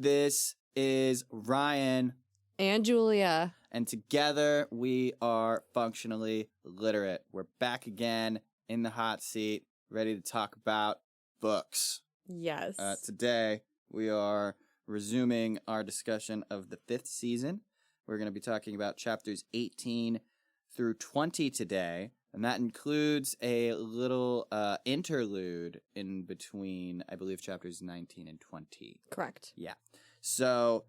This is Ryan. And Julia. And together we are functionally literate. We're back again in the hot seat, ready to talk about books. Yes. Today we are resuming our discussion of the 5th season. We're going to be talking about chapters 18 through 20 today. And that includes a little interlude in between, I believe, chapters 19 and 20. Correct. Yeah. So,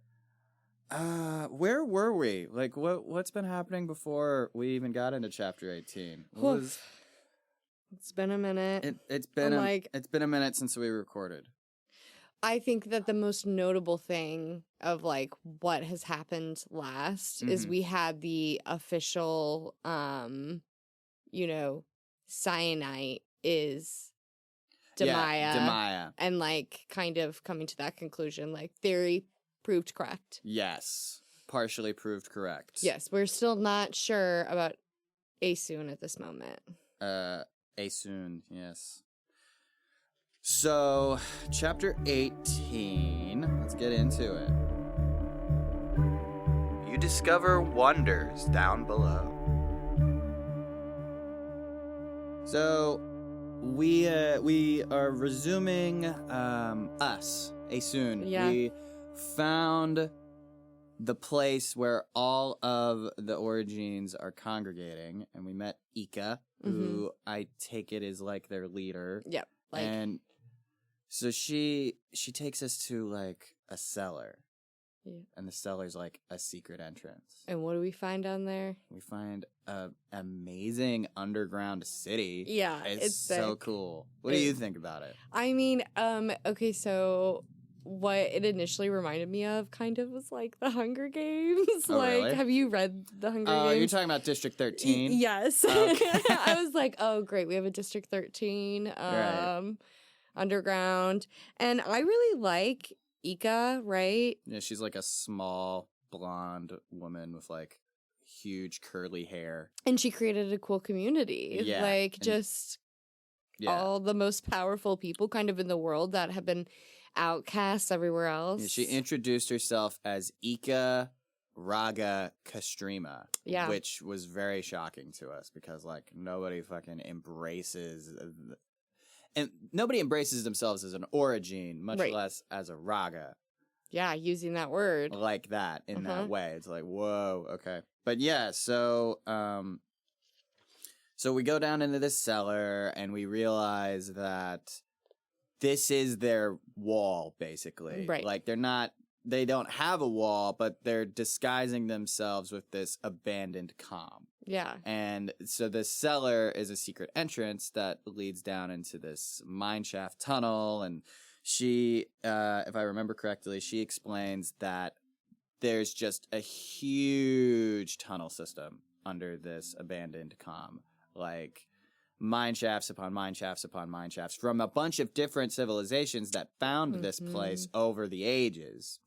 where were we? Like, what's been happening before we even got into chapter 18? It's been a minute. It's been a minute since we recorded. I think that the most notable thing of like what has happened last is we had the official Syenite is Demaya. Yeah, Demaya. And like kind of coming to that conclusion, like theory proved correct. Yes. Partially proved correct. Yes, we're still not sure about Essun at this moment. Essun, yes. So, chapter 18, let's get into it. You discover wonders down below. So, we are resuming us, Essun. Yeah. We found the place where all of the Origines are congregating, and we met Ika, who I take it is like their leader. Yep. And so she takes us to like a cellar. Yeah. And the cellar's like a secret entrance. And what do we find down there? We find an amazing underground city. Yeah, it's so sick. cool. What do you think about it? I mean, okay, so what it initially reminded me of kind of was like the Hunger Games. Oh, like, really? Have you read the Hunger Games? Oh, you're talking about District 13? Yes. Okay. I was like, oh, great, we have a District 13 Right. underground. And I really like Ika, right? Yeah, she's like a small blonde woman with like huge curly hair. And she created a cool community. Yeah, Like, and- just Yeah. all the most powerful people kind of in the world that have been outcasts everywhere else. Yeah, she introduced herself as Ika Raga Kastrima. Yeah. Which was very shocking to us because like nobody fucking embraces and nobody embraces themselves as an Origin, much Right. less as a Raga. Yeah, using that word. Like that in Uh-huh. that way. It's like, whoa, okay. But yeah, so we go down into this cellar and we realize that this is their wall, basically. Right. Like they don't have a wall, but they're disguising themselves with this abandoned comm. Yeah. And so the cellar is a secret entrance that leads down into this mineshaft tunnel. And she, if I remember correctly, she explains that there's just a huge tunnel system under this abandoned comm. Like mine shafts upon mine shafts upon mine shafts from a bunch of different civilizations that found this place over the ages.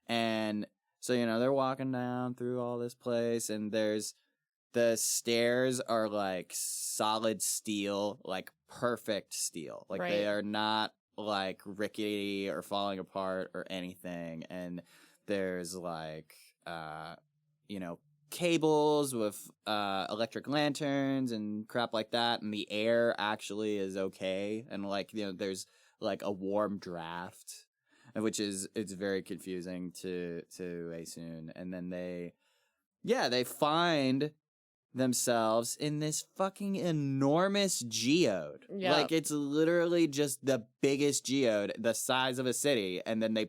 And so, they're walking down through all this place and the stairs are like solid steel, like perfect steel. Like they Right. are not like rickety or falling apart or anything. And there's like, cables with electric lanterns and crap like that. And the air actually is okay. And like, there's like a warm draft, which it's very confusing to Essun. And then they find themselves in this fucking enormous geode. Yeah. Like it's literally just the biggest geode, the size of a city, and then they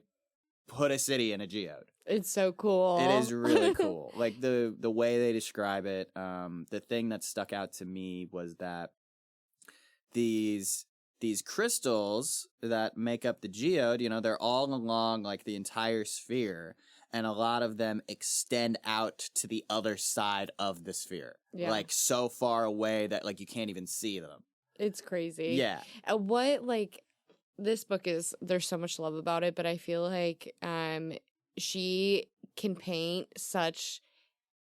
put a city in a geode. It's so cool. It is really cool. Like the way they describe it, the thing that stuck out to me was that these crystals that make up the geode, they're all along like the entire sphere. And a lot of them extend out to the other side of the sphere. Yeah. Like so far away that like you can't even see them. It's crazy. Yeah. This book is, there's so much love about it, but I feel like she can paint such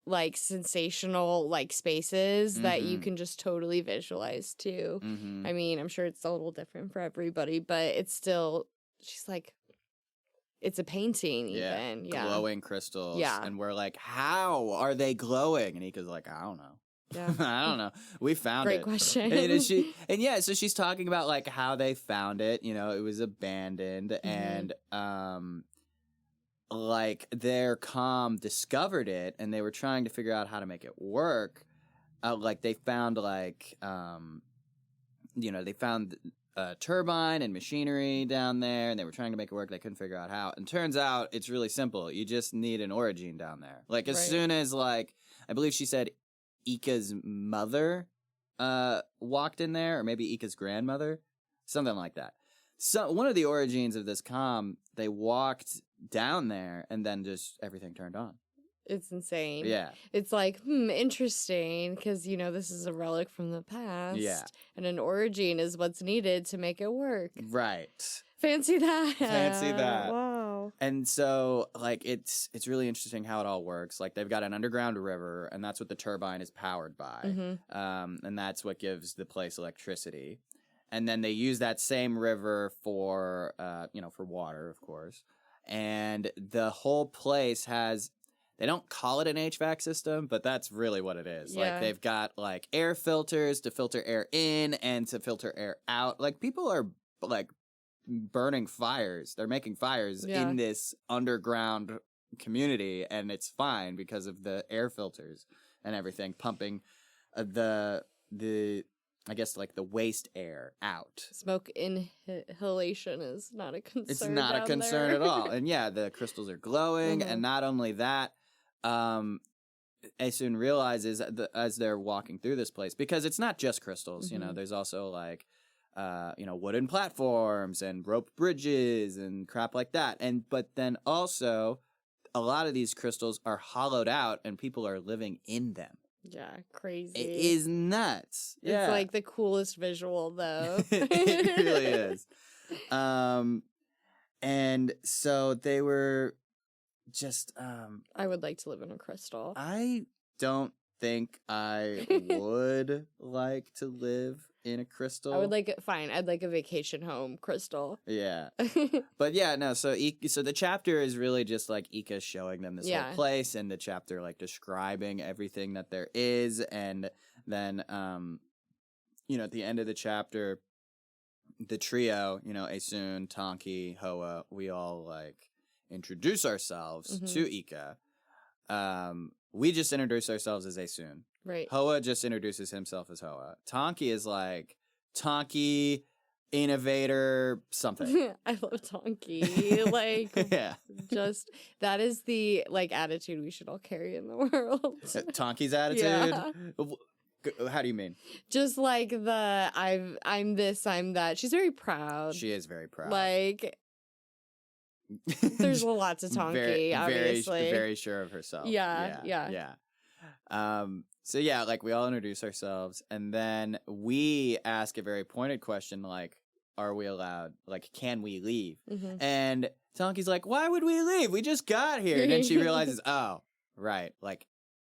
like sensational like spaces that you can just totally visualize too. I mean, I'm sure it's a little different for everybody, but it's still, she's like, it's a painting even. Yeah. Glowing crystals. Yeah. And we're like, how are they glowing? And Ika's like, I don't know. Yeah. I don't know. We found Great it. question. And yeah, so she's talking about like how they found it. You know, it was abandoned, and like their comm discovered it, and they were trying to figure out how to make it work. Like they found like they found a turbine and machinery down there, and they were trying to make it work. They couldn't figure out how. And turns out it's really simple. You just need an origin down there. Like as soon as like I believe she said Ika's mother walked in there, or maybe Ika's grandmother, something like that. So one of the origins of this comm, they walked down there, and then just everything turned on. It's insane. Yeah. It's like, interesting, because, this is a relic from the past. Yeah. And an origin is what's needed to make it work. Right. Fancy that. Fancy that. Wow. And so, like, it's really interesting how it all works. Like, they've got an underground river, and that's what the turbine is powered by. Mm-hmm. And that's what gives the place electricity. And then they use that same river for water, of course. And the whole place has... They don't call it an HVAC system, but that's really what it is. Yeah. Like, they've got, like, air filters to filter air in and to filter air out. Like, people are, like, burning fires. They're making fires in this underground community, and it's fine because of the air filters and everything pumping the I guess, like, the waste air out. Smoke inhalation is not a concern. It's not a concern at all. And, yeah, the crystals are glowing, and not only that, Essun realizes as they're walking through this place, because it's not just crystals, there's also, like, wooden platforms and rope bridges and crap like that. But then also, a lot of these crystals are hollowed out, and people are living in them. Yeah, crazy. It is nuts. Yeah. It's like the coolest visual, though. It really is. And so they were just... I would like to live in a crystal. I don't think I would like to live in a crystal. I would like it. Fine, I'd like a vacation home crystal. Yeah. But yeah, no, so the chapter is really just like Ika showing them this whole place, and the chapter like describing everything that there is, and then at the end of the chapter, the trio, Essun, Tonki, Hoa, we all like introduce ourselves to Ika. We just introduce ourselves as Essun. Right. Hoa just introduces himself as Hoa. Tonki is like Tonki, innovator, something. I love Tonki. Like, just that is the like attitude we should all carry in the world. Tonki's attitude. Yeah. How do you mean? Just like the I'm this, I'm that. She's very proud. She is very proud. Like, there's a lot to Tonki, obviously. Very, very sure of herself. Yeah. So yeah, like we all introduce ourselves, and then we ask a very pointed question, like, are we allowed? Like, can we leave? And Tonki's like, why would we leave? We just got here. And then she realizes, oh, right, like,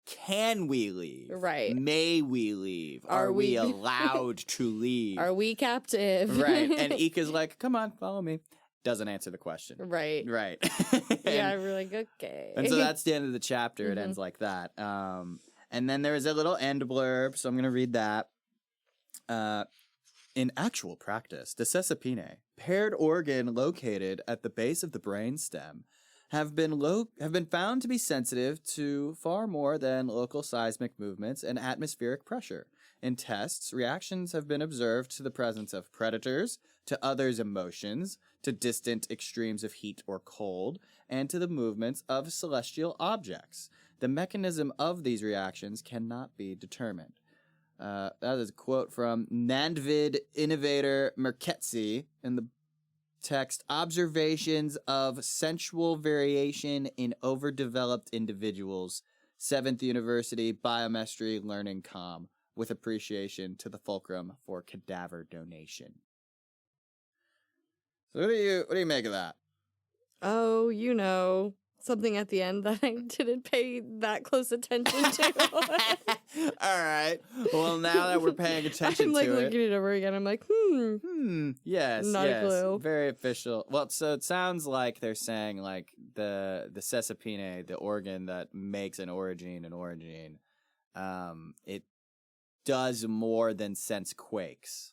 can we leave? Right. May we leave? Are we allowed to leave? Are we captive? Right. And Ika's like, come on, follow me. Doesn't answer the question. Right. Yeah, we're like, okay. And so that's the end of the chapter. It ends like that. And then there is a little end blurb, so I'm going to read that. In actual practice, the Cecipine, paired organ located at the base of the brain stem, have been found to be sensitive to far more than local seismic movements and atmospheric pressure. In tests, reactions have been observed to the presence of predators, to others' emotions, to distant extremes of heat or cold, and to the movements of celestial objects. The mechanism of these reactions cannot be determined. That is a quote from Nandvid innovator Merketsi in the text, Observations of Sensual Variation in Overdeveloped Individuals, 7th University Biochemistry Learning Com, with appreciation to the Fulcrum for cadaver donation. So what do you make of that? Oh, something at the end that I didn't pay that close attention to. All right. Well, now that we're paying attention I'm like to looking it over again. I'm like, Yes. Not a yes. clue. Very official. Well, so it sounds like they're saying like the cessapine, the organ that makes an origin, it does more than sense quakes.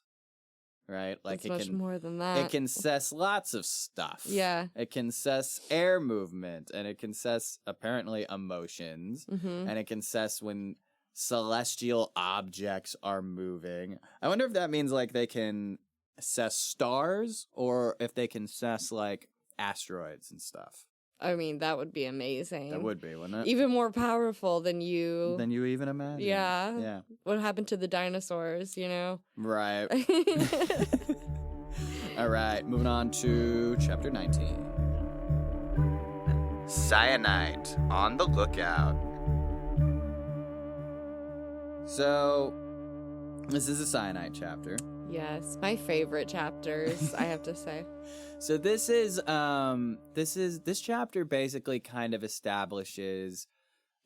Right? Like it's much more than that. it can sense lots of stuff. Yeah. It can sense air movement, and it can sense apparently emotions, Mm-hmm. and it can sense when celestial objects are moving. I wonder if that means like they can assess stars, or if they can assess like asteroids and stuff. I mean, that would be amazing. That would be, wouldn't it? Even more powerful than you. Than you even imagine. Yeah. Yeah. What happened to the dinosaurs, you know? Right. All right, moving on to chapter 19. Syenite on the lookout. So, this is a Syenite chapter. Yes, my favorite chapters, I have to say. So this chapter basically kind of establishes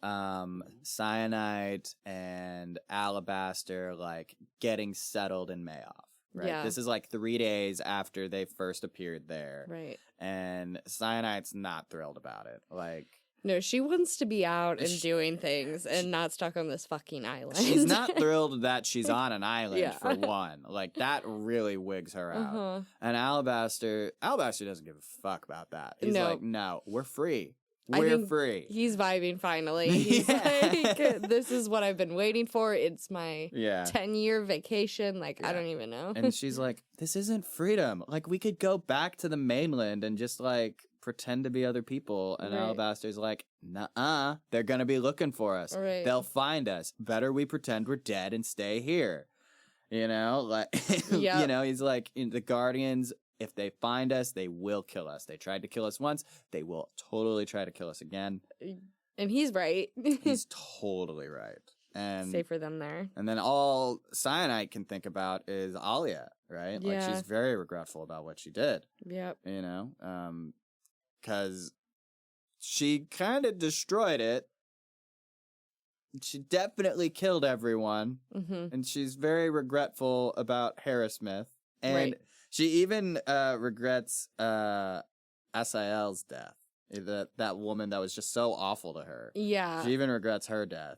Syenite and Alabaster like getting settled in Meov. Right. Yeah. This is like 3 days after they first appeared there. Right. And Syenite's not thrilled about it. Like, No, she wants to be out and doing things and not stuck on this fucking island. she's not thrilled that she's on an island, Yeah. for one. Like, that really wigs her out. Uh-huh. And Alabaster doesn't give a fuck about that. He's No. like, no, we're free. I We're think free. He's vibing finally. He's like, this is what I've been waiting for. It's my Yeah. 10-year vacation. Like, I Yeah. don't even know. And she's like, this isn't freedom. Like, we could go back to the mainland and just, like, pretend to be other people. And Right. Alabaster's like, nuh-uh. They're going to be looking for us. Right. They'll find us. Better we pretend we're dead and stay here. You know? Like, Yep. you know, he's like, the Guardians, if they find us, they will kill us. They tried to kill us once. They will totally try to kill us again. And he's right. He's totally right. And Safe for them there. And then all Syenite can think about is Alia, right? Like, Yeah. she's very regretful about what she did, Yep. you know? Because she kind of destroyed it. She definitely killed everyone. Mm-hmm. And she's very regretful about Harrismith. And Right. she even regrets Asael's death. That woman that was just so awful to her. Yeah. She even regrets her death.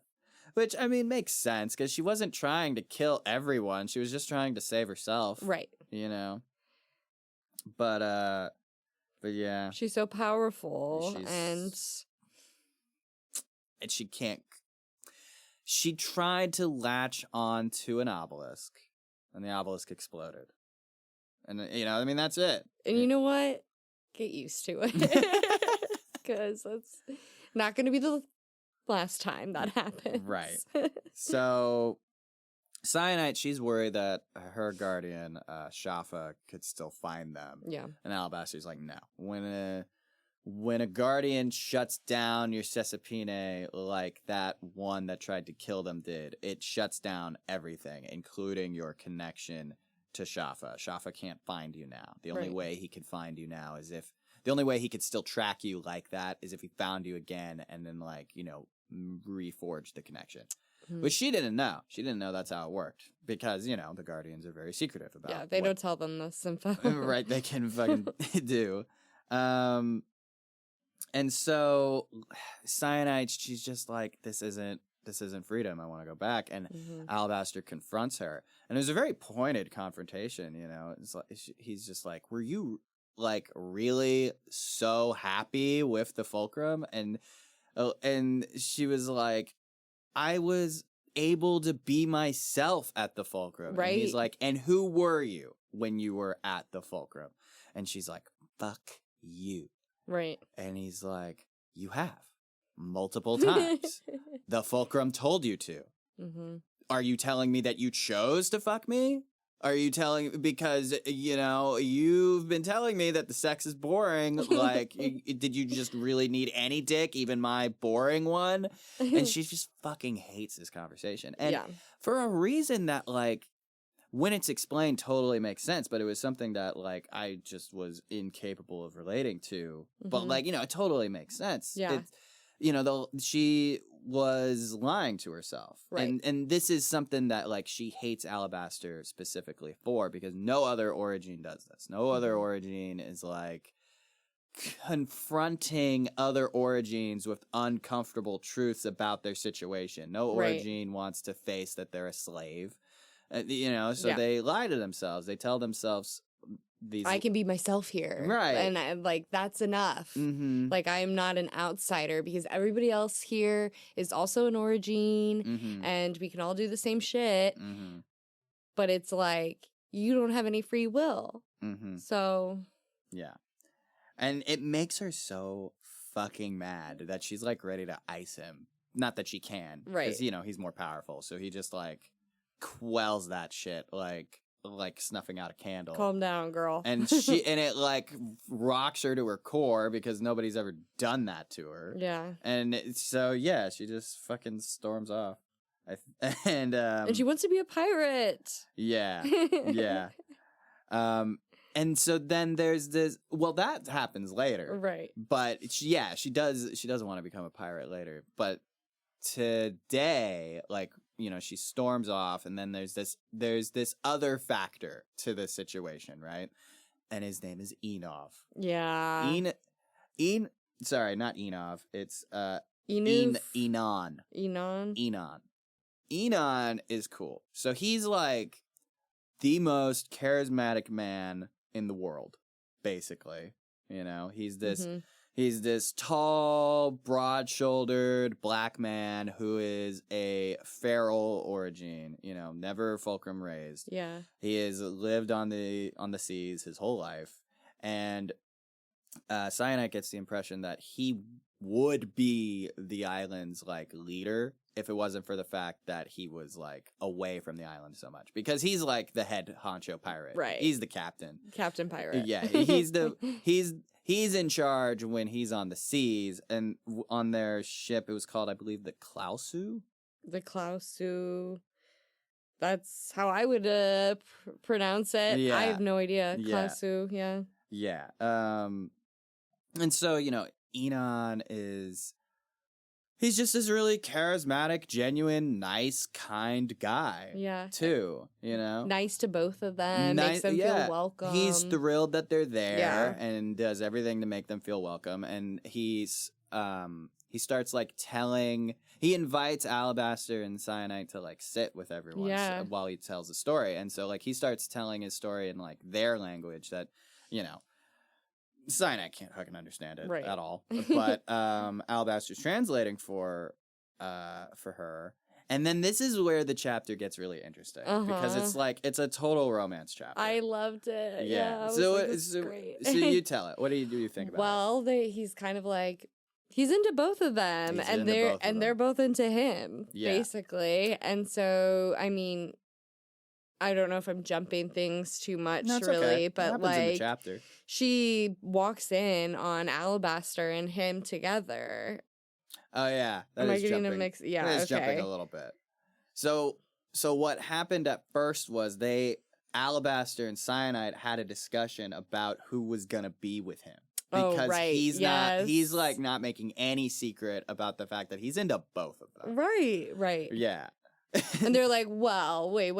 Which, I mean, makes sense, because she wasn't trying to kill everyone. She was just trying to save herself. Right. You know? But yeah. She's so powerful. And she can't... She tried to latch on to an obelisk, and the obelisk exploded. And, you know, I mean, that's it. And you know what? Get used to it. Because that's not going to be the last time that happens. Right. So, Syenite, she's worried that her guardian, Shafa, could still find them. Yeah. And Alabaster's like, no. When a guardian shuts down your Cessapine like that one that tried to kill them did, it shuts down everything, including your connection to Shafa. Shafa can't find you now. The only Right. way he could find you now is if... The only way he could still track you like that is if he found you again and then, like, you know, reforge the connection. Hmm. Which she didn't know. She didn't know that's how it worked. Because, you know, the Guardians are very secretive about Yeah, they what- don't tell them this info. right, they can fucking do. And so Syenite, she's just like, this isn't freedom. I want to go back. And Mhm. Alabaster confronts her. And there's a very pointed confrontation, you know. It's like, he's just like, were you, like, really so happy with the Fulcrum? And she was like, I was able to be myself at the Fulcrum. Right. And he's like, and who were you when you were at the Fulcrum? And she's like, fuck you. Right. And he's like, you have multiple times. The Fulcrum told you to. Mm-hmm. Are you telling me that you chose to fuck me? Are you telling, because, you know, you've been telling me that the sex is boring. Like, did you just really need any dick, even my boring one? And she just fucking hates this conversation. And yeah. for a reason that, like, when it's explained, totally makes sense. But it was something that like I just was incapable of relating to. But like, it totally makes sense. Yeah. She was lying to herself. Right. And this is something that like she hates Alabaster specifically for, because no other origin does this. No other origin is like confronting other origins with uncomfortable truths about their situation. No origin wants to face that they're a slave. So they lie to themselves. They tell themselves these, I can be myself here. Right. And like, that's enough. Like, I am not an outsider because everybody else here is also an origin and we can all do the same shit. But it's like, you don't have any free will. So. Yeah. And it makes her so fucking mad that she's like ready to ice him. Not that she can. Right. Because, he's more powerful. So he just like quells that shit like snuffing out a candle. Calm down, girl. And it like rocks her to her core because nobody's ever done that to her. Yeah. And she just fucking storms off. And she wants to be a pirate. Yeah. Yeah. And so then there's this. Well, that happens later, right? But she does. She doesn't want to become a pirate later. But today, like she storms off, and then there's this other factor to this situation, right? And his name is Enov. Yeah. Sorry, not Enov. It's Enon. Enon is cool. So he's like the most charismatic man in the world, basically. He's this tall, broad-shouldered black man who is a feral origin, never fulcrum raised. Yeah. He has lived on the seas his whole life, and Syenite gets the impression that he would be the island's like leader if it wasn't for the fact that he was like away from the island so much, because he's like the head honcho pirate. Right. He's the captain. Captain pirate. Yeah. He's in charge when he's on the seas, and on their ship, it was called, I believe, the Klausu. The Klausu. That's how I would pronounce it. Yeah. I have no idea. Klausu. Yeah. Yeah. And so, Enon he's just this really charismatic, genuine, nice, kind guy. Yeah. Too, Nice to both of them. Makes them feel welcome. He's thrilled that they're there and does everything to make them feel welcome. And he starts like he invites Alabaster and Syenite to like sit with everyone while he tells the story. And so like he starts telling his story in like their language that, Syenite can't fucking understand it at all, but Alabaster's translating for her, and then this is where the chapter gets really interesting because it's a total romance chapter. I loved it. Yeah. This is great. So you tell it. What do you think about it? Well, he's kind of like he's into both of them, they're both into him, basically, and so I mean. I don't know if I'm jumping things too much, really, but like she walks in on Alabaster and him together. Oh yeah, am I getting a mix? Yeah, that is jumping a little bit. So what happened at first was Alabaster and Syenite had a discussion about who was gonna be with him, because he's like not making any secret about the fact that he's into both of them. Right. Yeah. And they're like, well, wait.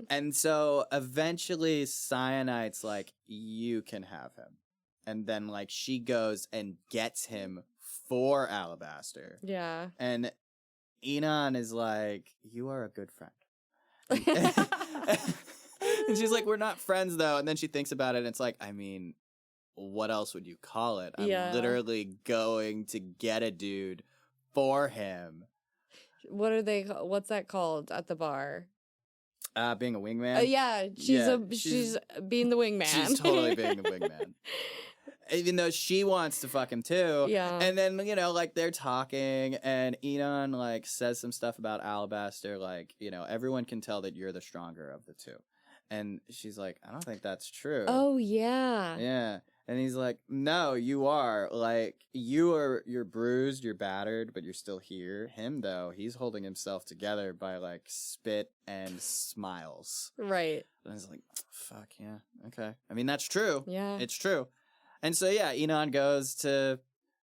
And so eventually Syenite's like, you can have him. And then like she goes and gets him for Alabaster. Yeah. And Enon is like, you are a good friend. And she's like, we're not friends though. And then she thinks about it and it's like, I mean, what else would you call it? I'm literally going to get a dude for him. What's that called at the bar? Being a wingman? Yeah, she's being the wingman. She's totally being the wingman. Even though she wants to fuck him too. Yeah. And then, like they're talking and Enon like says some stuff about Alabaster, like, everyone can tell that you're the stronger of the two. And she's like, I don't think that's true. Oh, yeah. Yeah. And he's like, no, you are. Like, you're bruised, you're battered, but you're still here. Him, though, he's holding himself together by, like, spit and smiles. Right. And I was like, fuck, yeah, okay. I mean, that's true. Yeah. It's true. And so, yeah, Enon goes to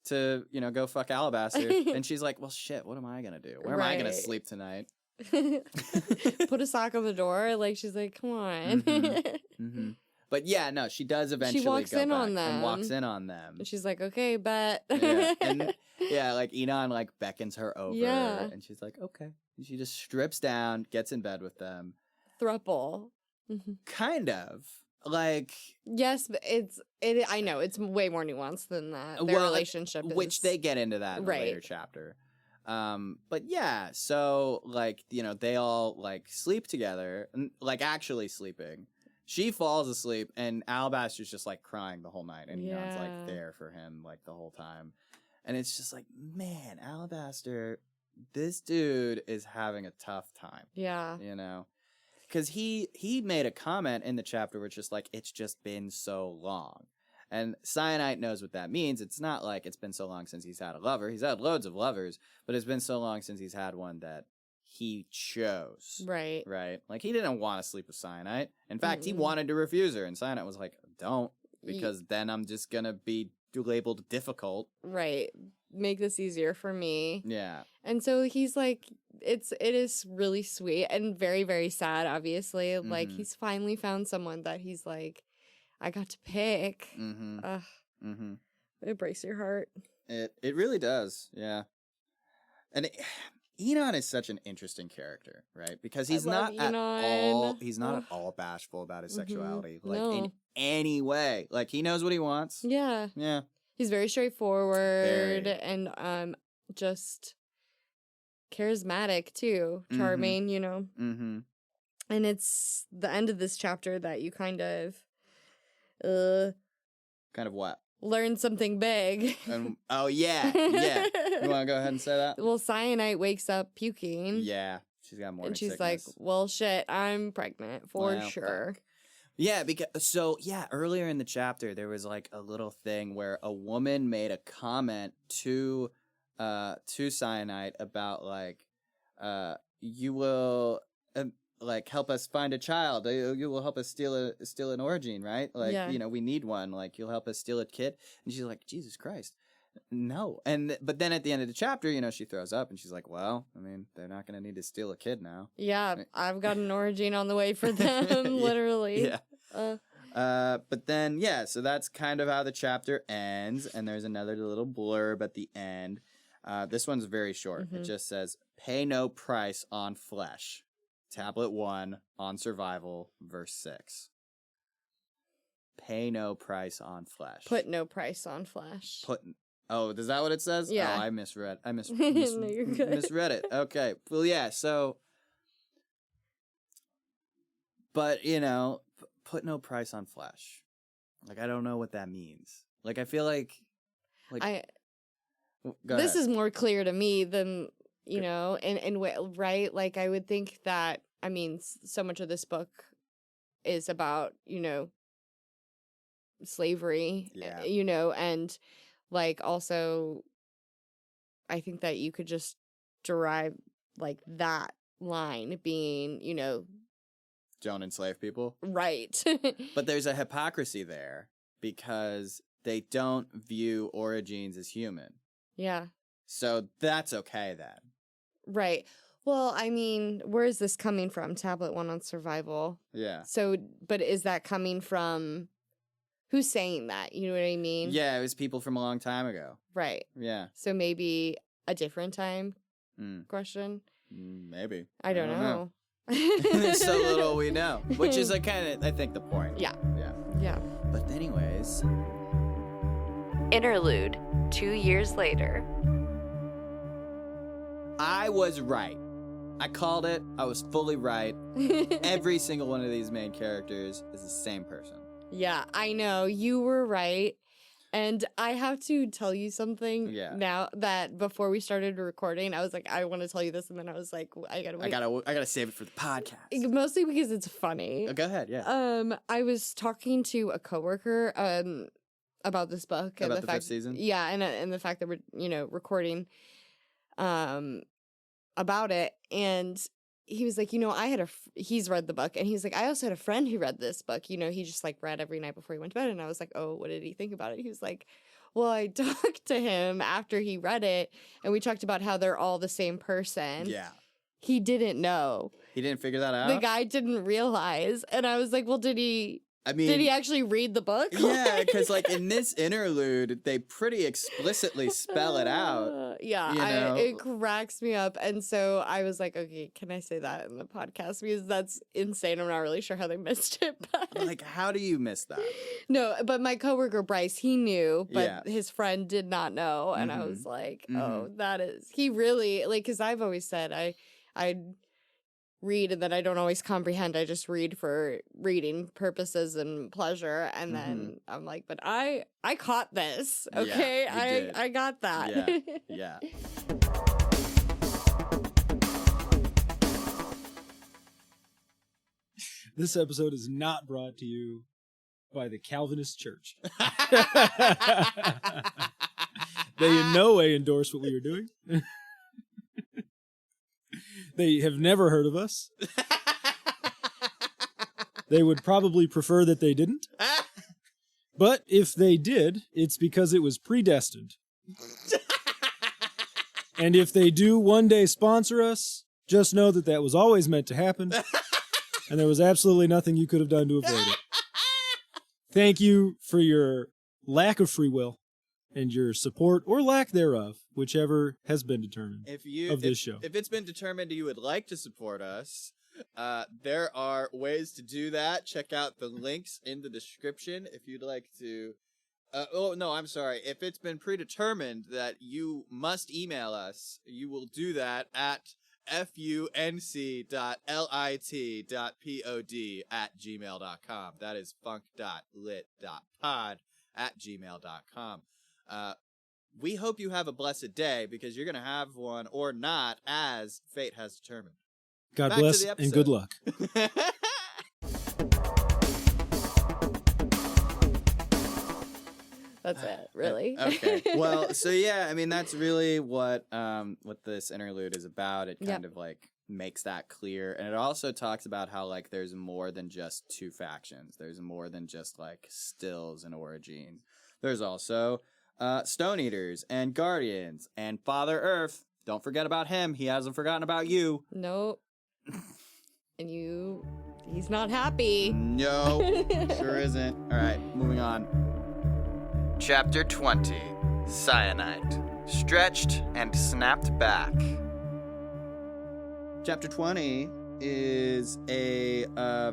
go fuck Alabaster. And she's like, well, shit, what am I going to do? Where am I going to sleep tonight? Put a sock on the door. Like, she's like, come on. Mm-hmm. But yeah, no, she does eventually She walks go in back on them. and walks in on them. And she's like, okay, bet. Yeah. And yeah, like Enon like beckons her over. Yeah. And she's like, okay. And she just strips down, gets in bed with them. Thruple. Kind of. Like, yes, but I know it's way more nuanced than that. Their relationship is, which they get into that in a later chapter. But yeah, so like, they all like sleep together, and like actually sleeping. She falls asleep, and Alabaster's just like crying the whole night, and Enon's like there for him like the whole time. And it's just like, man, Alabaster, this dude is having a tough time. Yeah. Because he made a comment in the chapter where it's just like, it's just been so long. And Syenite knows what that means. It's not like it's been so long since he's had a lover. He's had loads of lovers, but it's been so long since he's had one that he chose. Right. Right? Like, he didn't want to sleep with Syenite. In fact, he wanted to refuse her, and Syenite was like, don't, because then I'm just going to be labeled difficult. Right. Make this easier for me. Yeah. And so he's like, it is really sweet and very, very sad, obviously. Like, he's finally found someone that he's like, I got to pick. It breaks your heart. It really does, yeah. And Enon is such an interesting character, right? Because he's not at all bashful about his sexuality, like in any way. Like, he knows what he wants. Yeah. Yeah. He's very straightforward and just charismatic too, charming, Mm-hmm. And it's the end of this chapter that you kind of what? Learn something big. Oh, yeah. Yeah. You want to go ahead and say that? Well, Syenite wakes up puking. Yeah. She's got morning sickness. And she's like, well, shit, I'm pregnant for sure. Fuck. Yeah, earlier in the chapter, there was like a little thing where a woman made a comment to Syenite about like, you will like help us find a child. You will help us steal an origin, right? Like, we need one. Like, you'll help us steal a kid. And she's like, Jesus Christ, no. But then at the end of the chapter, she throws up and she's like, well, I mean, they're not going to need to steal a kid now. Yeah, I've got an origin on the way for them, literally. Yeah. But then, so that's kind of how the chapter ends. And there's another little blurb at the end. This one's very short. It just says, pay no price on flesh. Tablet 1 on survival, verse 6. Pay no price on flesh. Put no price on flesh. Is that what it says? Yeah. Oh, I misread. No, you're good. Misread it. Okay. Well, yeah, so... But, put no price on flesh. Like, I don't know what that means. Like, I feel like this is more clear to me than... right? Like, I would think that, I mean, so much of this book is about, slavery, and, like, also, I think that you could just derive, like, that line being, don't enslave people. Right. But there's a hypocrisy there because they don't view origins as human. Yeah. So that's okay then. Right. Well, I mean, where is this coming from? Tablet 1 on survival. Yeah. So, but is that coming from... Who's saying that? You know what I mean? Yeah, it was people from a long time ago. Right. Yeah. So maybe a different time question? Maybe. I don't know. There's so little we know. Which is I think the point. Yeah. Yeah. Yeah. But anyways. Interlude. 2 years later. I was right. I called it. I was fully right. Every single one of these main characters is the same person. Yeah, I know. You were right. And I have to tell you something now that before we started recording, I was like, I want to tell you this. And then I was like, I gotta wait. I gotta save it for the podcast. Mostly because it's funny. Go ahead, yeah. I was talking to a coworker about this book and About the the fact, fifth season? yeah, and the fact that we're recording about it, and he was like, I had he's read the book, and he's like, I also had a friend who read this book. He just like read every night before he went to bed, and I was like, oh, what did he think about it? He was like, well, I talked to him after he read it, and we talked about how they're all the same person. Yeah. He didn't know. He didn't figure that out? The guy didn't realize, and I was like, well, did he actually read the book? Yeah, because like in this interlude, they pretty explicitly spell it out. Yeah, it cracks me up. And so I was like, okay, can I say that in the podcast? Because that's insane. I'm not really sure how they missed it. But Like, how do you miss that? No, but my coworker Bryce, he knew, but his friend did not know. And I was like, oh, that is, he really, like, because I've always said I read and then I don't always comprehend. I just read for reading purposes and pleasure. And then I'm like, but I caught this. Okay. Yeah, I got that. Yeah. This episode is not brought to you by the Calvinist Church. They in no way endorse what we are doing. They have never heard of us. They would probably prefer that they didn't. But if they did, it's because it was predestined. And if they do one day sponsor us, just know that that was always meant to happen. And there was absolutely nothing you could have done to avoid it. Thank you for your lack of free will and your support or lack thereof, whichever has been determined of this show. If it's been determined you would like to support us, there are ways to do that. Check out the links in the description if you'd like to. If it's been predetermined that you must email us, you will do that at func.lit.pod@gmail.com. That is funk.lit.pod@gmail.com. We hope you have a blessed day, because you're going to have one or not, as fate has determined. God Back bless to the and good luck. That's it, really. Okay. Well, so yeah, I mean, that's really what this interlude is about. It kind of like makes that clear. And it also talks about how like there's more than just two factions. There's more than just like Stills and Origine. There's also Stone Eaters and Guardians and Father Earth. Don't forget about him. He hasn't forgotten about you. Nope. And he's not happy. No, sure isn't. All right, moving on. Chapter 20, Syenite, Stretched and Snapped Back. Chapter 20 is a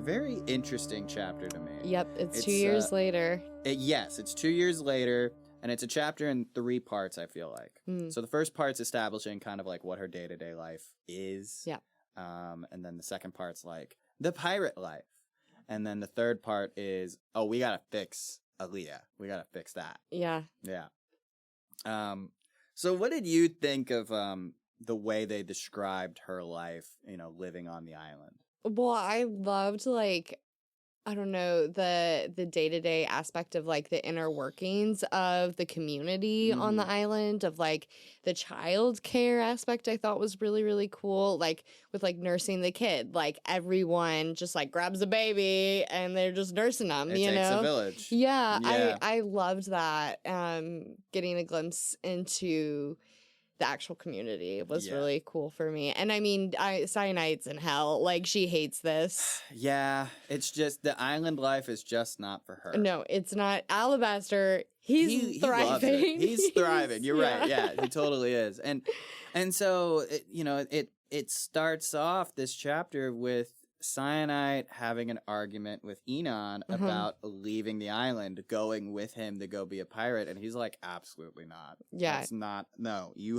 very interesting chapter to me. Yep, it's 2 years later. Yes, it's 2 years later, and it's a chapter in 3 parts, I feel like. So the first part's establishing kind of like what her day-to-day life is. Yeah. And then the second part's like the pirate life. And then the third part is, we gotta fix Aaliyah. We gotta fix that. Yeah. Yeah. So what did you think of the way they described her life, living on the island? Well, I loved I don't know, the day-to-day aspect of like the inner workings of the community on the island, of like the child care aspect. I thought was really, really cool. Like with like nursing the kid, like everyone just like grabs a baby and they're just nursing them, It takes a village. Yeah. I loved that. Getting a glimpse into the actual community was really cool for me. And I mean, Syenite's in hell. Like, she hates this. Yeah, it's just the island life is just not for her. No, it's not. Alabaster, he's thriving. Loves it. He's thriving. You're right. Yeah, he totally is. And so it starts off this chapter with Syenite having an argument with Enon about leaving the island, going with him to go be a pirate, and he's like, absolutely not. Yeah. That's not, no, you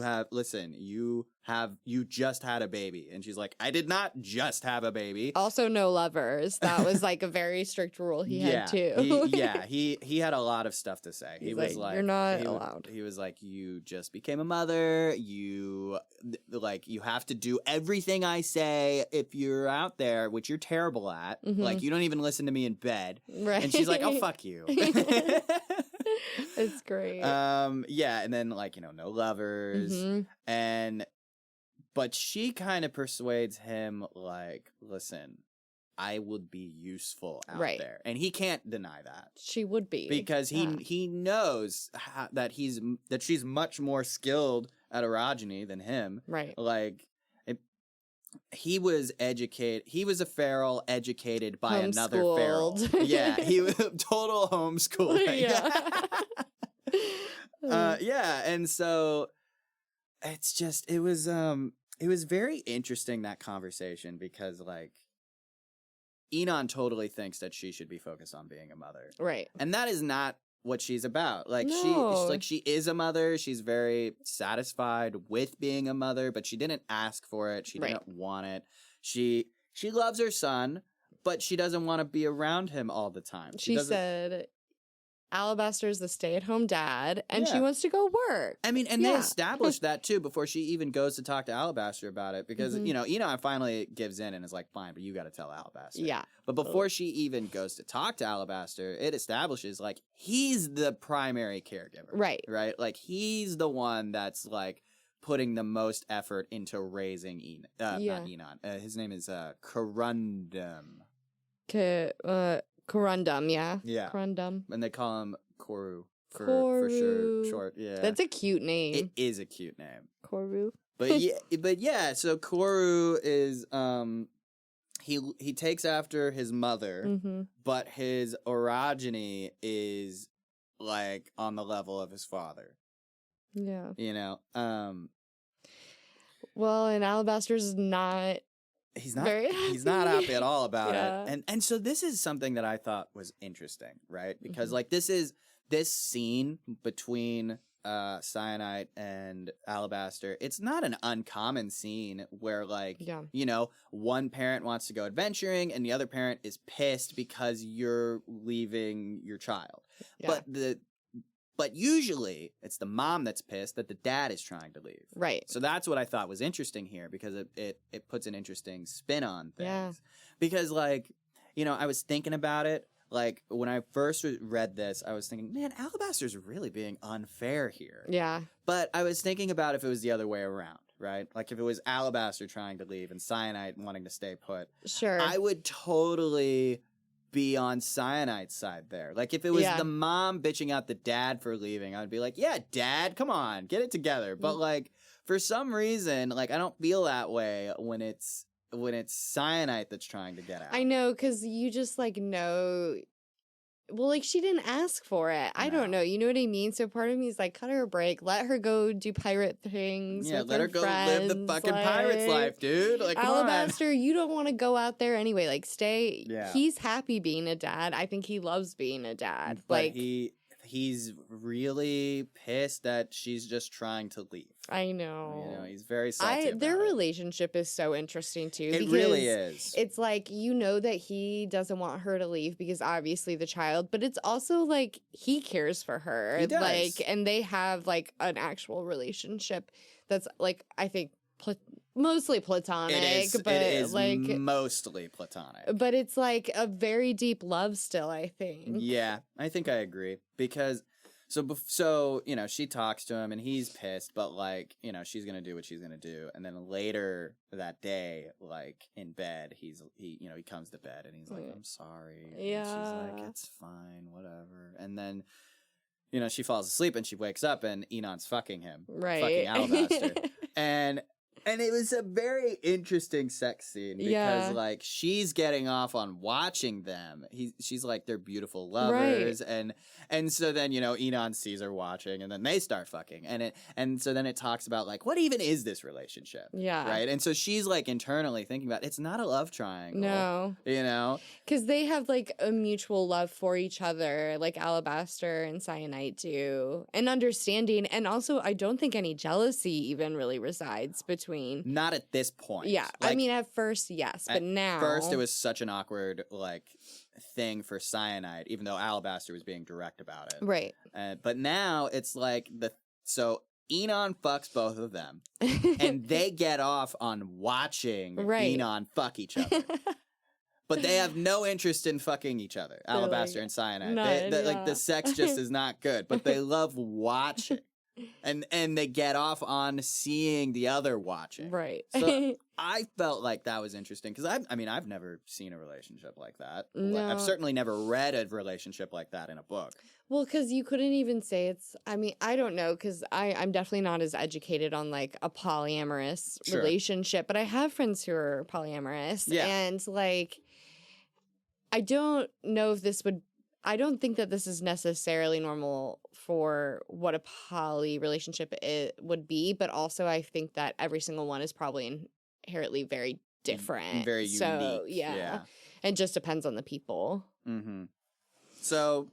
just had a baby. And she's like, I did not just have a baby. Also no lovers. That was like a very strict rule he had too. He had a lot of stuff to say. He was like, you're not allowed. He was like, you just became a mother. You have to do everything I say if you're out there, which you're terrible at. Like, you don't even listen to me in bed. Right. And she's like, oh, fuck you. It's great. Yeah, and then like, no lovers. Mhm. But she kind of persuades him like, listen, I would be useful out Right. there. And he can't deny that. She would be. Because Yeah. he knows that she's much more skilled at orogeny than him. Right. Like, he was educated. He was a feral educated by another feral. Homeschooled. Yeah, he was total homeschooling. Yeah. Yeah, and so it's just it was very interesting, that conversation, because like Enon totally thinks that she should be focused on being a mother. Right. And that is not what she's about. Like No. she is a mother. She's very satisfied with being a mother, but she didn't ask for it. She didn't want it. She loves her son, but she doesn't want to be around him all the time. She said Alabaster's the stay-at-home dad, and she Yeah. wants to go work. I mean, and they established that too before she even goes to talk to Alabaster about it, because Enon finally gives in and is like, fine, but you got to tell Alabaster. Yeah. But before she even goes to talk to Alabaster, it establishes like he's the primary caregiver. Right. Right? Like he's the one that's like putting the most effort into raising Enon. Not Enon. His name is Corundum. Corundum, yeah. Yeah. Corundum. And they call him Koru for short. Yeah. That's a cute name. It is a cute name. Koru. But yeah, so Koru is he takes after his mother, Mm-hmm. but his orogeny is like on the level of his father. Yeah. Well, and Alabaster's not he's not very he's not happy at all about Yeah. it. And so this is something that I thought was interesting, right? Because like this scene between Syenite and Alabaster, it's not an uncommon scene where like one parent wants to go adventuring and the other parent is pissed because you're leaving your child. Yeah. But usually it's the mom that's pissed that the dad is trying to leave. Right. So that's what I thought was interesting here, because it puts an interesting spin on things. Yeah. Because like, I was thinking about it. Like when I first read this, I was thinking, man, Alabaster's really being unfair here. Yeah. But I was thinking about if it was the other way around, right? Like if it was Alabaster trying to leave and Syenite wanting to stay put. Sure. I would totally be on Syenite's side there. Like if it was the mom bitching out the dad for leaving, I'd be like, yeah, dad, come on, get it together. But like for some reason, like I don't feel that way when it's Syenite that's trying to get out. I know, because you just like know. Well, like she didn't ask for it. I don't know. You know what I mean? So part of me is like, cut her a break. Let her go do pirate things. Yeah, with let her go live the fucking pirate's life, dude. Like, come Alabaster, you don't want to go out there anyway. Like, stay. Yeah. He's happy being a dad. I think he loves being a dad. But like he's really pissed that she's just trying to leave. I know. He's very salty about their it. relationship is so interesting too. It really is. It's like, that he doesn't want her to leave because obviously the child, but it's also like he cares for her. He does. Like, and they have like an actual relationship that's like, I think mostly platonic. It is like mostly platonic. But it's like a very deep love still, I think. Yeah, I think I agree, because so she talks to him and he's pissed, but like she's gonna do what she's gonna do, and then later that day, like in bed, he comes to bed and he's like, I'm sorry. Yeah. And she's like, it's fine, whatever. And then she falls asleep and she wakes up and Enon's fucking him, fucking Alabaster, and it was a very interesting sex scene because like she's getting off on watching them. She's like, they're beautiful lovers, and so then Enon sees her watching, and then they start fucking, and so then it talks about like, what even is this relationship? Yeah, right. And so she's like internally thinking about, it's not a love triangle. No, because they have like a mutual love for each other, like Alabaster and Syenite do, and understanding, and also I don't think any jealousy even really resides between. Not at this point. Yeah. Like, I mean, at first, yes, but now. At first, it was such an awkward, like, thing for Syenite, even though Alabaster was being direct about it. Right. But now, it's like, so Enon fucks both of them, and they get off on watching Enon fuck each other. but they have no interest in fucking each other, They're Alabaster like, and Syenite. none, Like the sex just is not good, but they love watching. And they get off on seeing the other watching. Right. So I felt like that was interesting because I've never seen a relationship like that. No. I've certainly never read a relationship like that in a book. Well, because you couldn't even say it's, I mean, I don't know, because I'm definitely not as educated on like a polyamorous Sure. relationship, but I have friends who are polyamorous. Yeah. And like, I don't know if this would, I don't think that this is necessarily normal for what a poly relationship would be, but also I think that every single one is probably inherently very different. Very So, unique. yeah. It just depends on the people. Mm-hmm. So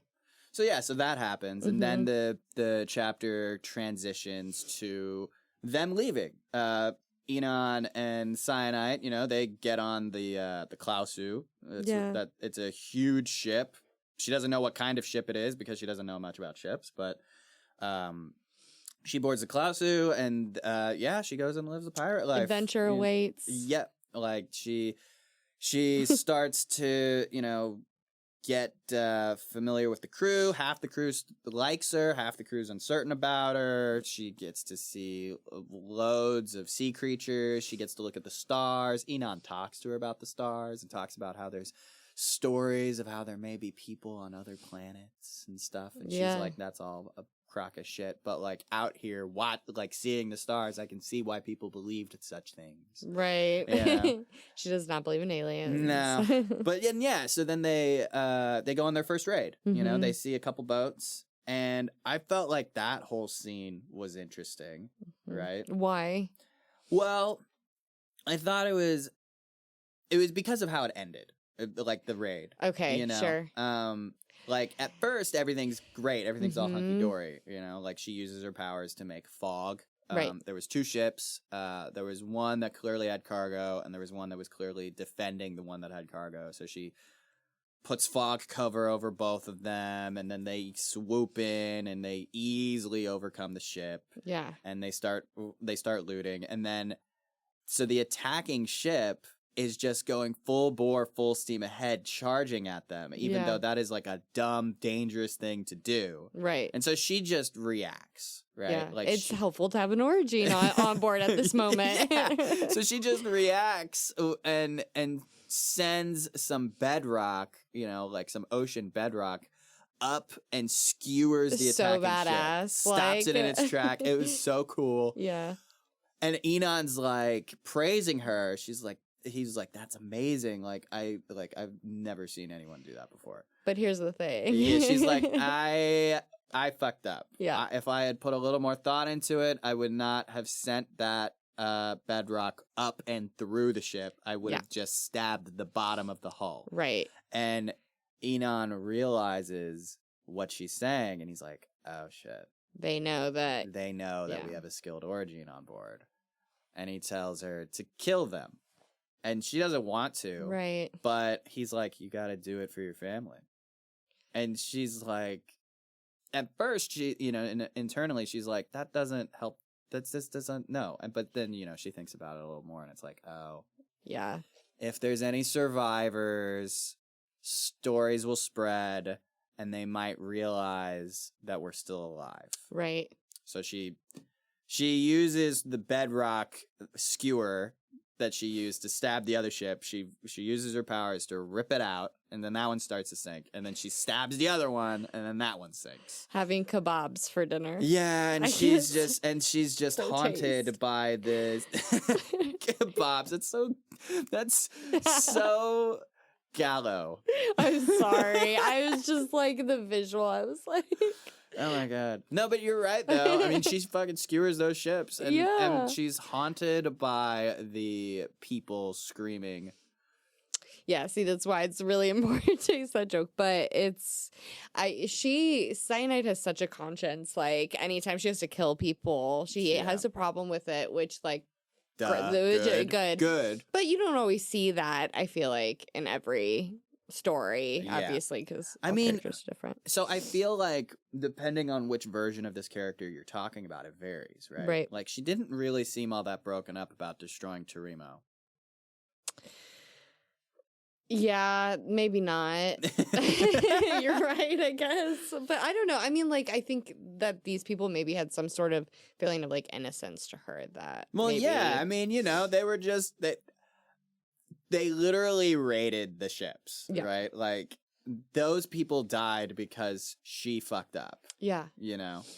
that happens, and then the chapter transitions to them leaving. Enon and Syenite, they get on the Klausu. It's a huge ship. She doesn't know what kind of ship it is because she doesn't know much about ships, but she boards the Klausu, and she goes and lives a pirate life. Adventure awaits. Yep. Like she starts to, get familiar with the crew. Half the crew likes her, half the crew's uncertain about her. She gets to see loads of sea creatures. She gets to look at the stars. Enon talks to her about the stars and talks about how there's stories of how there may be people on other planets and stuff. And she's like, that's all a crock of shit. But like out here, seeing the stars, I can see why people believed such things. Right. Yeah. She does not believe in aliens. No. But so then they go on their first raid. Mhm. They see a couple boats, and I felt like that whole scene was interesting, right? Why? Well, I thought it was because of how it ended. Like the raid. Okay, sure. Like at first everything's great, everything's all hunky Mhm. dory. Like she uses her powers to make fog. Right. There was 2 ships. There was one that clearly had cargo, and there was one that was clearly defending the one that had cargo. So she puts fog cover over both of them, and then they swoop in and they easily overcome the ship. Yeah. And they start looting, and then so the attacking ship is just going full bore, full steam ahead, charging at them, even though that is like a dumb, dangerous thing to do. Right. And so she just reacts, right? Yeah. Like it's helpful to have an origin on board at this moment. Yeah. So she just reacts and sends some bedrock, like some ocean bedrock, up and skewers the attacking badass. ship. Stops it in its track. It was so cool. Yeah. And Enon's like praising her. He's like, that's amazing. I've never seen anyone do that before. But here's the thing. Yeah, she's like, I fucked up. Yeah. If I had put a little more thought into it, I would not have sent that bedrock up and through the ship. I would have just stabbed the bottom of the hull. Right. And Enon realizes what she's saying, and he's like, oh shit. They know that we have a skilled origin on board. And he tells her to kill them. And she doesn't want to. Right. But he's like, you got to do it for your family. And she's like, at first, she, internally, she's like, that doesn't help. This doesn't, no. But then, she thinks about it a little more, and it's like, oh. Yeah. If there's any survivors, stories will spread, and they might realize that we're still alive. Right. So she uses the bedrock skewer that she used to stab the other ship. She uses her powers to rip it out, and then that one starts to sink. And then she stabs the other one, and then that one sinks. Having kebabs for dinner. Yeah, and she's just So haunted taste. by this kebabs. That's so gallo. I'm sorry. I was just like the visual. I was like, Oh my god. No, but you're right though. I mean, she fucking skewers those ships, and she's haunted by the people screaming. yeah, see, that's why it's really important to use that joke. But Syenite has such a conscience. Like, anytime she has to kill people, she has a problem with it, which, like, good. But you don't always see that, I feel like, in every story, obviously, because characters are different. So I feel like, depending on which version of this character you're talking about, it varies, right? Right. Like, she didn't really seem all that broken up about destroying Torimo. Yeah, maybe not. You're right, I guess. But I don't know. I mean, like, I think that these people maybe had some sort of feeling of, like, innocence to her that Well, maybe... yeah, I mean, they were just they literally raided the ships, Yeah. right? Like, those people died because she fucked up. Yeah.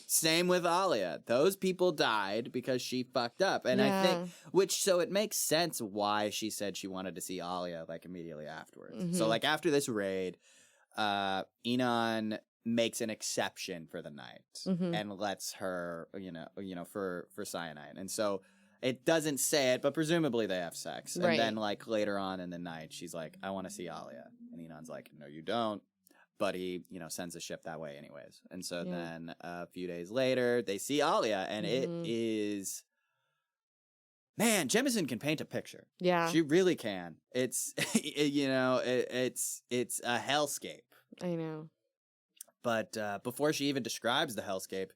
Same with Alia. Those people died because she fucked up. And I think, so it makes sense why she said she wanted to see Alia, like, immediately afterwards. So, like, after this raid, Enon makes an exception for the night and lets her, for Syenite. And so it doesn't say it, but presumably they have sex. Right. And then, like, later on in the night, she's like, I want to see Alia. And Enon's like, no, you don't. But he, sends a ship that way anyways. And so then a few days later, they see Alia, and it is... Man, Jemison can paint a picture. Yeah. She really can. It's, it's a hellscape. I know. But before she even describes the hellscape,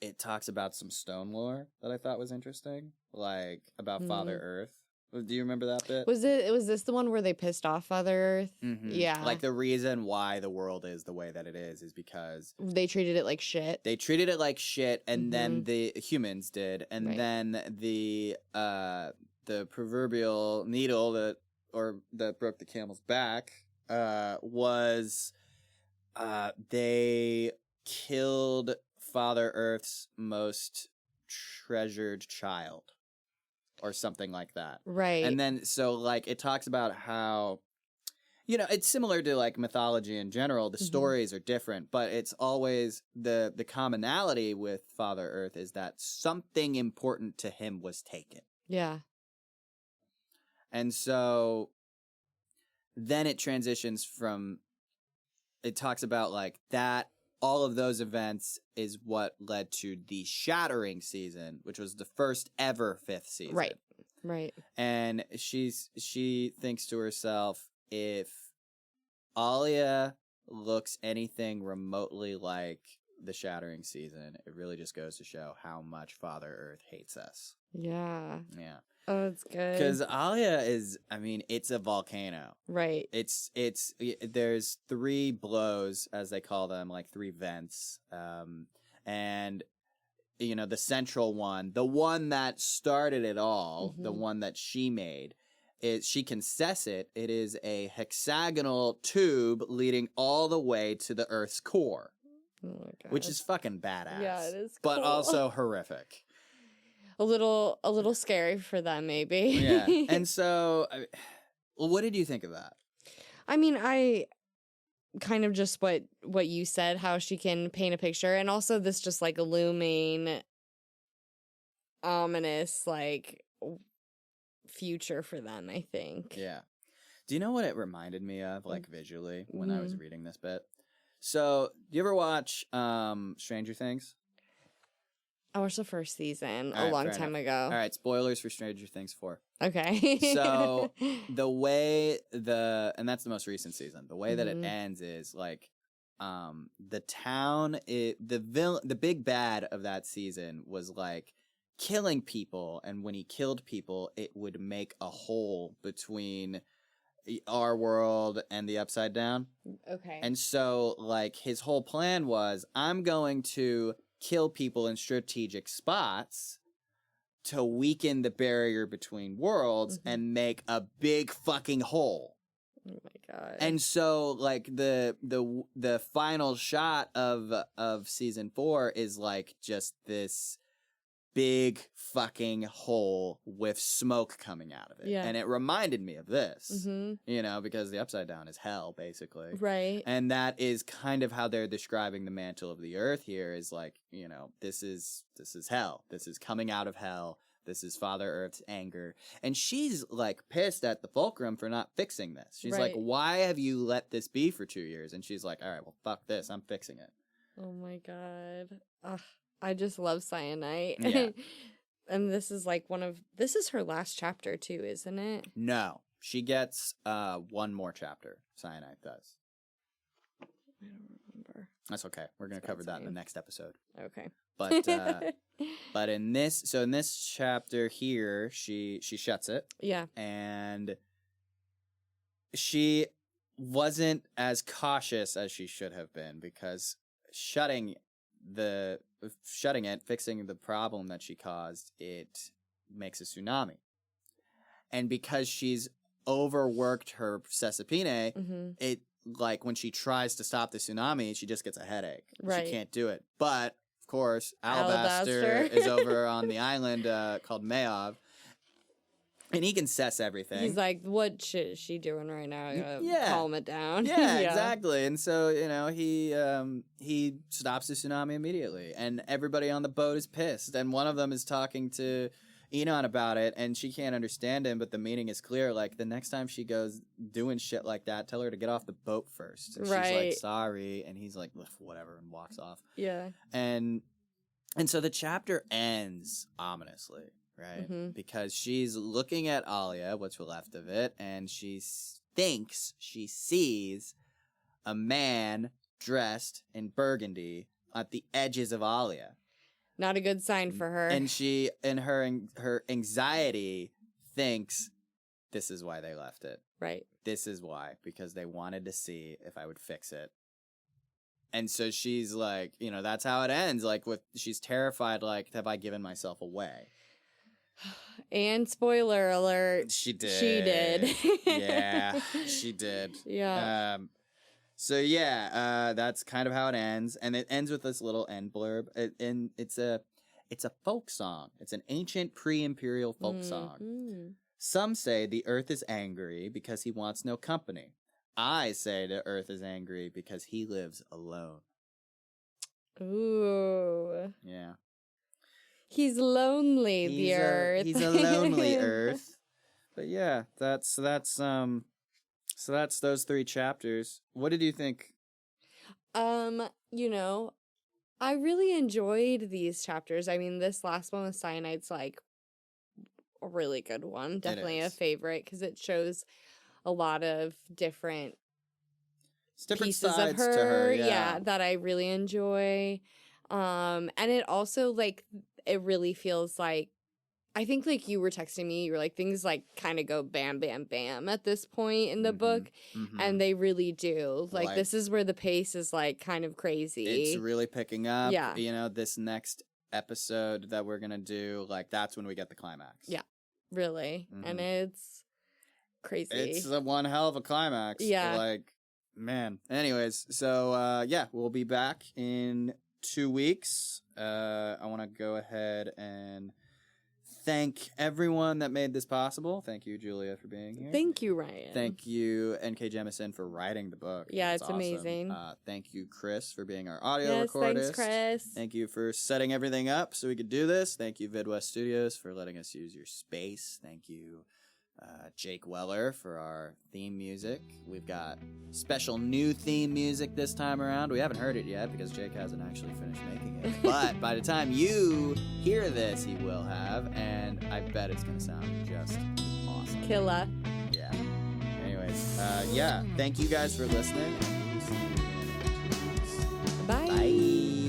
it talks about some stone lore that I thought was interesting, like about Father Earth. Do you remember that bit? Was this the one where they pissed off Father Earth? Mm-hmm. Yeah. Like, the reason why the world is the way that it is because they treated it like shit. They treated it like shit, and then the humans did, and then the proverbial needle that broke the camel's back was they killed Father Earth's most treasured child. Or something like that. Right. And then, so, like, it talks about how, it's similar to, like, mythology in general. The stories are different, but it's always the commonality with Father Earth is that something important to him was taken. Yeah. And so then it transitions from, it talks about, like, that all of those events is what led to the Shattering season, which was the first ever 5th season. Right. And she thinks to herself, if Alia looks anything remotely like the Shattering season, it really just goes to show how much Father Earth hates us. Yeah. Yeah. Oh, that's good. Because Alia is, it's a volcano. Right. There's 3 blows, as they call them, like 3 vents. And, the central one, the one that started it all, the one that she made, she can assess it. It is a hexagonal tube leading all the way to the Earth's core. Oh my God. Which is fucking badass. Yeah, it is cool. But also horrific. A little scary for them, maybe. Yeah. And so, what did you think of that? I mean, I kind of just what you said, how she can paint a picture, and also this just like looming, ominous, like, future for them, I think. Yeah. Do you know what it reminded me of, like, visually, when I was reading this bit? So, do you ever watch Stranger Things? I watched the first season All a right, long fair time enough. ago. All right, spoilers for Stranger Things 4. Okay. So, the way and that's the most recent season, the way that it ends is, like, the town, the big bad of that season was, like, killing people, and when he killed people, it would make a hole between our world and the Upside Down. Okay. And so, like, his whole plan was, I'm going to kill people in strategic spots to weaken the barrier between worlds and make a big fucking hole. Oh my God. And so, like, the final shot of season 4 is, like, just this big fucking hole with smoke coming out of it. Yeah. And it reminded me of this, because the Upside Down is hell, basically. Right. And that is kind of how they're describing the mantle of the earth here, is like, this is hell. This is coming out of hell. This is Father Earth's anger. And she's, like, pissed at the Fulcrum for not fixing this. She's like, why have you let this be for 2 years? And she's like, all right, well, fuck this. I'm fixing it. Oh my God. Ugh. I just love Syenite. Yeah. And this is like this is her last chapter too, isn't it? No. She gets one more chapter. Syenite does. I don't remember. That's okay. We're going to cover that in the next episode. Okay. But in this chapter here, she shuts it. Yeah. And she wasn't as cautious as she should have been, because fixing the problem that she caused, it makes a tsunami. And because she's overworked her Sesapine, it, like, when she tries to stop the tsunami, she just gets a headache. Right. She can't do it. But, of course, Alabaster is over on the island called Meov, and he can assess everything. He's like, what shit is she doing right now? I gotta calm it down. Yeah, exactly. And so, he stops the tsunami immediately, and everybody on the boat is pissed. And one of them is talking to Enon about it, and she can't understand him, but the meaning is clear. Like, the next time she goes doing shit like that, tell her to get off the boat first. And she's like, sorry. And he's like, whatever, and walks off. Yeah. And so the chapter ends ominously, right? Because she's looking at Alia, what's left of it, and she thinks she sees a man dressed in burgundy at the edges of Alia. Not a good sign for her. And she, in her anxiety, thinks this is why they left it. Right. This is why, because they wanted to see if I would fix it. And so she's like, that's how it ends. Like, she's terrified, like, have I given myself away? And spoiler alert. She did. She did. Yeah, she did. Yeah. So that's kind of how it ends, and it ends with this little end blurb, and it's a folk song. It's an ancient pre-imperial folk song. Some say the earth is angry because he wants no company. I say the earth is angry because he lives alone. Ooh. Yeah. He's lonely, the earth. He's a lonely earth. But yeah, that's those 3 chapters. What did you think? I really enjoyed these chapters. I mean, this last one with Syenite's like a really good one. Definitely a favorite, because it shows a lot of different pieces of her. Yeah, that I really enjoy. And it also, like, it really feels like, I think, like, you were texting me, you were like, things, like, kind of go bam, bam, bam at this point in the book, and they really do. Like, this is where the pace is, like, kind of crazy. It's really picking up. Yeah. This next episode that we're gonna do, like, that's when we get the climax. Yeah, really. And it's crazy. It's one hell of a climax. Yeah. Like, man. Anyways, so, we'll be back in 2 weeks. I want to go ahead and thank everyone that made this possible. Thank you, Julia, for being here. Thank you, Ryan. Thank you, N.K. Jemison, for writing the book. Yeah, it's awesome. Amazing. Thank you, Chris, for being our audio recordist. Thanks, Chris. Thank you for setting everything up so we could do this. Thank you, Vidwest Studios, for letting us use your space. Thank you, Jake Weller, for our theme music. We've got special new theme music this time around. We haven't heard it yet because Jake hasn't actually finished making it. But by the time you hear this, he will have, and I bet it's going to sound just awesome. Killer. Yeah. Anyways, thank you guys for listening. Bye. Bye.